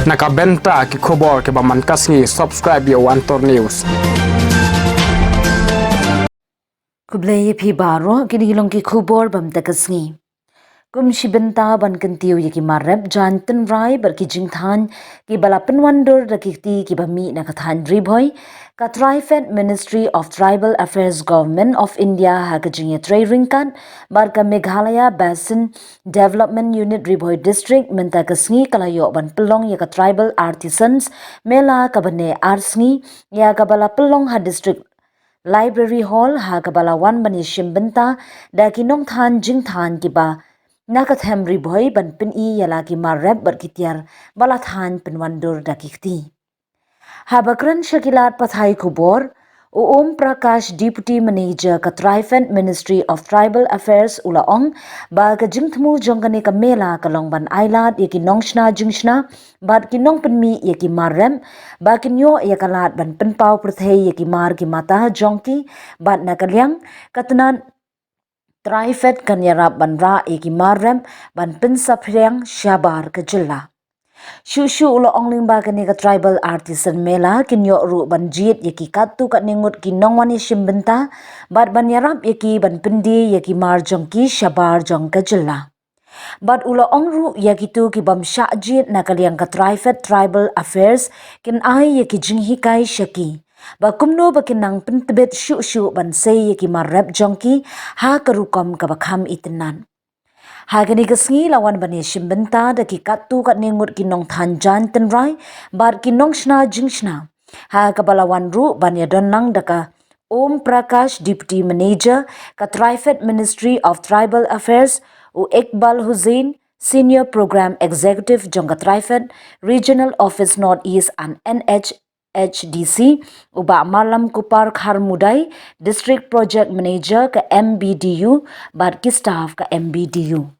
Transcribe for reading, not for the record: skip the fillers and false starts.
nakabenta ki khobor ke baman kasngi subscribe yo Antor News. Kublai phi baro kini long ki khubor bam takasngi. Kum shibenta ban kyntiew yaki marap jantan rai bar ki jingthan ki balapan wandor rakikti ki bami nakathan ribhoy ka Trifed Ministry of Tribal Affairs Government of India hakajing tray ringkan bar ka Meghalaya Basin Development Unit Ribhoy District menta kasngi kalayo ban pelong yaka tribal artisans mela kabane arsngi ya kabala pelong ha district Library Hall ha kabalawan bani shimbenta da kinong than jing than kiba nakathem ribhoy ban pin I yala ki marreb berkitiar bala than pinwandur da kikti. Habakran Shakilat Pathai Kubor Om Prakash Deputy Manager ka Trifed Ministry of Tribal Affairs Ulaong ba ka jingthmu jongkane ka mela ka longban ailat yaki nongshna jingshna bad kinong penmi yaki marrem ba kinyo yakalat ban penpau prathei yaki mar ki mata jongki bad nakalyang katanan Trifed kanyarap ban ra yaki marrem ban pensaphyang shabar ka jylla. Shushu ulo ongling ba kani ka tribal artisan mela kinyo ru ban jit yaki katu kat ningut ki nongwani shimbenta bad ban yarap yaki ban pendi yaki mar jongki shabar jong ka jylla. Bad ulo ongru yaki tu ki bam sha jit nakaliang ka Trifed Tribal Affairs kin ay yaki jinghikai shaki. Ba kumno ba kinang pentebet shu ban say yaki marrep jongki ha karukom ka bakham itinan. Hagani kasngi lawan bani shimbenta da ki katu kat ningut kinong thanjan tenrai bar kinong shna jingshna. Ha kabalawan ru bani donang daka Om Prakash Deputy Manager ka Trifed Ministry of Tribal Affairs u Iqbal Hussain Senior Program Executive jong ka Trifed Regional Office Northeast and NHDC uba malam kupar kharmudai District Project Manager ka MBDU bar ki staff ka MBDU.